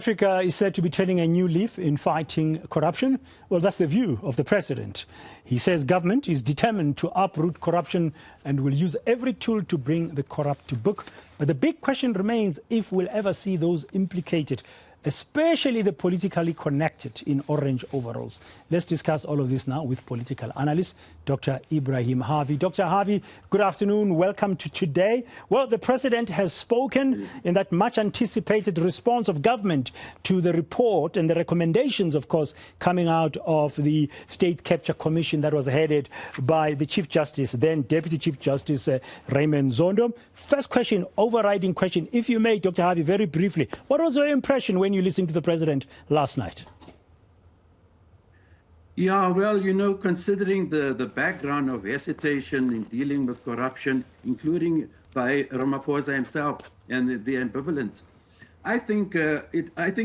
Africa is said to be turning a new leaf in fighting corruption. Well, that's the view of the president. He says government is determined to uproot corruption and will use every tool to bring the corrupt to book. But the big question remains if we'll ever see those implicated, especially the politically connected in orange overalls. Let's discuss all of this now with political analyst, Dr. Ebrahim Harvey. Dr. Harvey, good afternoon. Welcome to today. Well, the president has spoken in that much anticipated response of government to the report and the recommendations, of course, coming out of the State Capture Commission that was headed by the Chief Justice, then Deputy Chief Justice Raymond Zondo. First question, overriding question, if you may, Dr. Harvey, very briefly, what was your impression when you listened to the president last night? Yeah, well, you know, considering the background of hesitation in dealing with corruption, including by Ramaphosa himself and the ambivalence, I think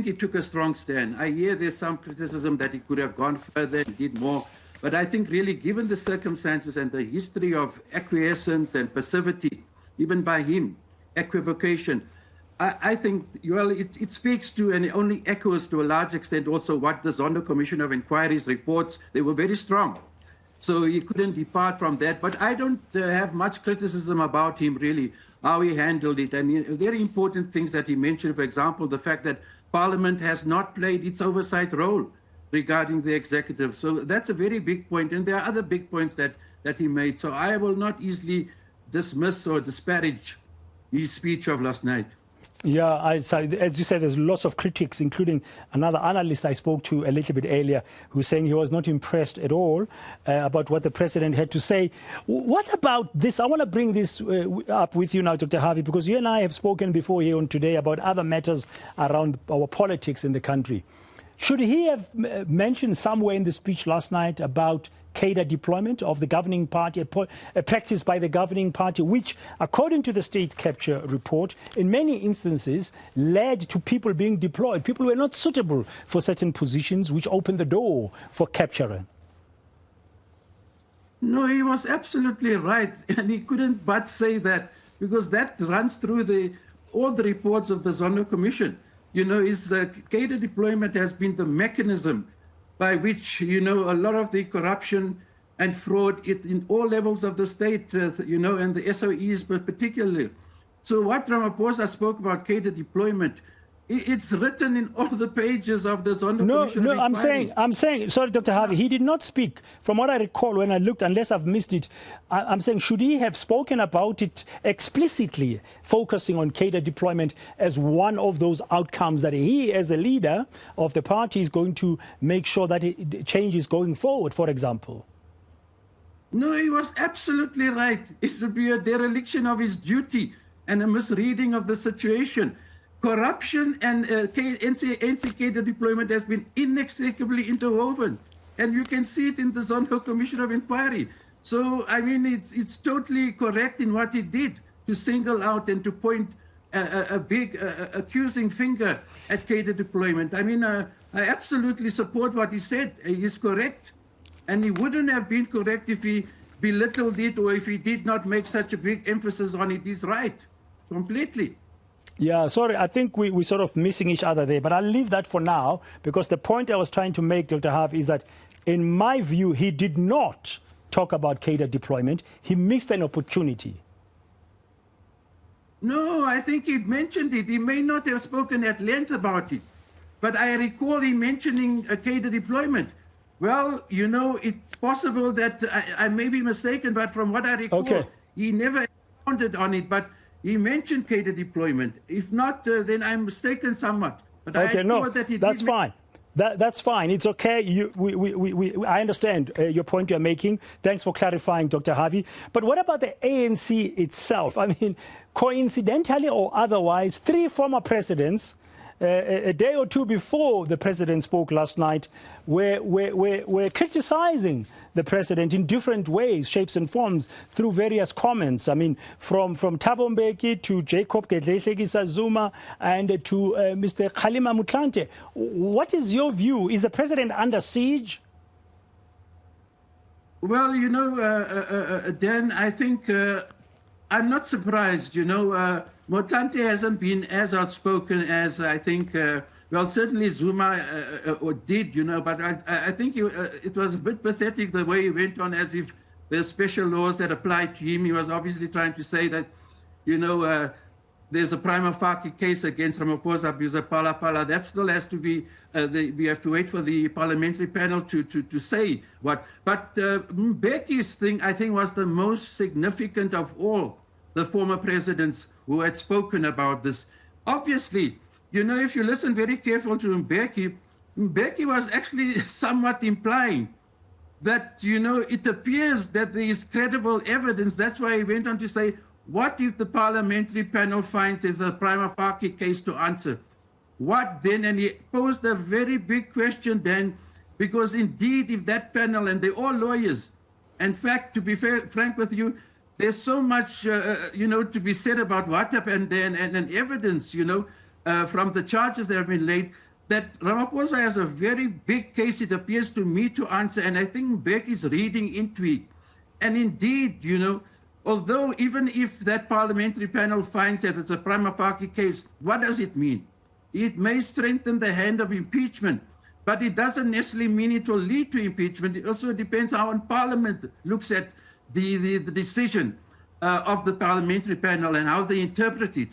he took a strong stand. I hear there's some criticism that he could have gone further and did more, but I think really given the circumstances and the history of acquiescence and passivity, even by him, equivocation, I think, well, it speaks to and it only echoes to a large extent also what the Zondo Commission of Inquiry's reports. They were very strong. So he couldn't depart from that. But I don't have much criticism about him, really, how he handled it. And very important things that he mentioned, for example, the fact that Parliament has not played its oversight role regarding the executive. So that's a very big point. And there are other big points that he made. So I will not easily dismiss or disparage his speech of last night. Yeah, as you said, there's lots of critics, including another analyst I spoke to a little bit earlier, who's saying he was not impressed at all about what the president had to say. What about this? I want to bring this up with you now, Dr. Harvey, because you and I have spoken before here on Today about other matters around our politics in the country. Should he have mentioned somewhere in the speech last night about cadre deployment of the governing party, a practice by the governing party, which, according to the State Capture report, in many instances led to people being deployed. People were not suitable for certain positions, which opened the door for capturing. No, he was absolutely right. And he couldn't but say that, because that runs through all the reports of the Zondo Commission. You know, his cadre deployment has been the mechanism by which, you know, a lot of the corruption and fraud in all levels of the state, you know, and the SOEs particularly. So what Ramaphosa spoke about cadre deployment, it's written in all the pages of the Zondo Commission. No, I'm saying, sorry, Dr. Harvey, he did not speak. From what I recall when I looked, unless I've missed it, I'm saying, should he have spoken about it explicitly, focusing on cadre deployment as one of those outcomes that he, as a leader of the party, is going to make sure that change is going forward, for example? No, he was absolutely right. It would be a dereliction of his duty and a misreading of the situation. Corruption and eNCA cadre deployment has been inextricably interwoven. And you can see it in the Zondo Commission of Inquiry. So, I mean, it's totally correct in what he did to single out and to point a big accusing finger at cadre deployment. I mean, I absolutely support what he said. He is correct. And he wouldn't have been correct if he belittled it or if he did not make such a big emphasis on it. He's right, completely. Yeah, sorry, I think we're sort of missing each other there, but I'll leave that for now, because the point I was trying to make, Dr. Harvey, is that in my view, he did not talk about cadre deployment. He missed an opportunity. No, I think he mentioned it. He may not have spoken at length about it, but I recall him mentioning a cadre deployment. Well, you know, it's possible that I may be mistaken, but from what I recall, he never expounded on it, but he mentioned cadre deployment. If not, then I'm mistaken somewhat. But okay, no, that's fine. That's fine. It's okay. I understand your point you're making. Thanks for clarifying, Dr. Harvey. But what about the ANC itself? I mean, coincidentally or otherwise, 3 former presidents, a day or two before the president spoke last night, were criticizing the president in different ways, shapes and forms, through various comments. I mean, from Thabo Mbeki to Jacob Gedleyihlekisa Zuma and to Mr. Kgalema Motlanthe. What is your view? Is the president under siege? Well, you know, Dan, I think I'm not surprised, you know. Motlanthe hasn't been as outspoken as I think Well, certainly Zuma did, but I think it was a bit pathetic the way he went on as if there's special laws that apply to him. He was obviously trying to say that, there's a prima facie case against Ramaphosa because of Pala. That still has to be, we have to wait for the parliamentary panel to say what. But Mbeki's thing, I think, was the most significant of all the former presidents who had spoken about this. Obviously, if you listen very carefully to Mbeki was actually somewhat implying that, it appears that there is credible evidence. That's why he went on to say, what if the parliamentary panel finds there's a prima facie case to answer? What then? And he posed a very big question then, because indeed, if that panel, and they're all lawyers, in fact, to be frank with you, there's so much, to be said about what happened then and evidence, from the charges that have been laid, that Ramaphosa has a very big case, it appears to me, to answer. And I think Mbeki is reading into it. And indeed, although even if that parliamentary panel finds that it's a prima facie case, what does it mean? It may strengthen the hand of impeachment, but it doesn't necessarily mean it will lead to impeachment. It also depends how Parliament looks at the decision of the parliamentary panel and how they interpret it.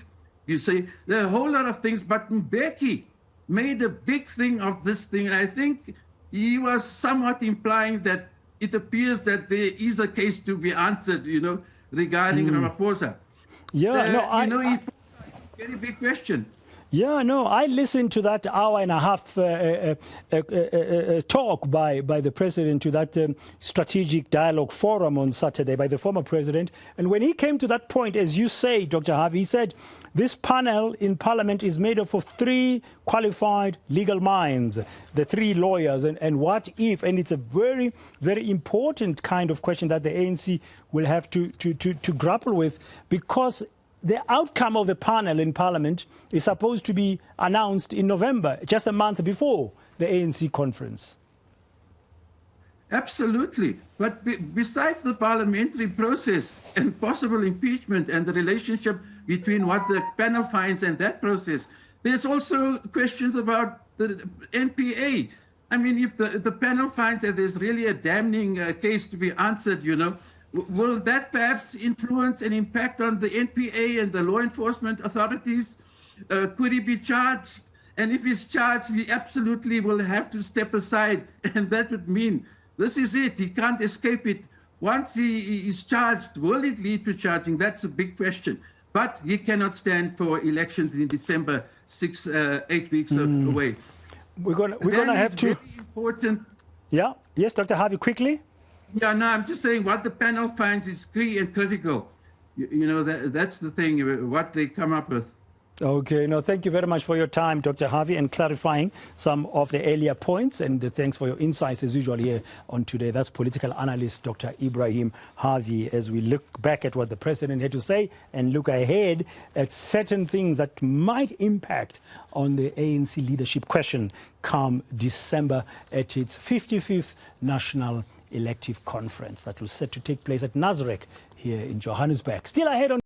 You see, there are a whole lot of things, but Mbeki made a big thing of this thing, and I think he was somewhat implying that it appears that there is a case to be answered, regarding Ramaphosa. Yeah, it's a very big question. Yeah, no, I listened to that hour and a half talk by the president to that strategic dialogue forum on Saturday by the former president. And when he came to that point, as you say, Dr. Harvey, he said, this panel in Parliament is made up of 3 qualified legal minds, the 3 lawyers. And what if? And it's a very, very important kind of question that the ANC will have to grapple with, because the outcome of the panel in Parliament is supposed to be announced in November, just a month before the ANC conference. Absolutely. But besides the parliamentary process and possible impeachment and the relationship between what the panel finds and that process, there's also questions about the NPA. I mean, if the panel finds that there's really a damning case to be answered, will that perhaps influence and impact on the NPA and the law enforcement authorities? Could he be charged? And if he's charged, he absolutely will have to step aside. And that would mean this is it. He can't escape it. Once he is charged, will it lead to charging? That's a big question. But he cannot stand for elections in December, 8 weeks away. We're gonna have to. Very important. Yeah. Yes, Dr. Harvey, quickly. Yeah, no, I'm just saying what the panel finds is key and critical. That's the thing, what they come up with. Okay, no, thank you very much for your time, Dr. Harvey, and clarifying some of the earlier points. And thanks for your insights as usual here on Today. That's political analyst Dr. Ebrahim Harvey, as we look back at what the president had to say and look ahead at certain things that might impact on the ANC leadership question come December at its 55th National Elective Conference that will set to take place at Nazareth here in Johannesburg. Still ahead on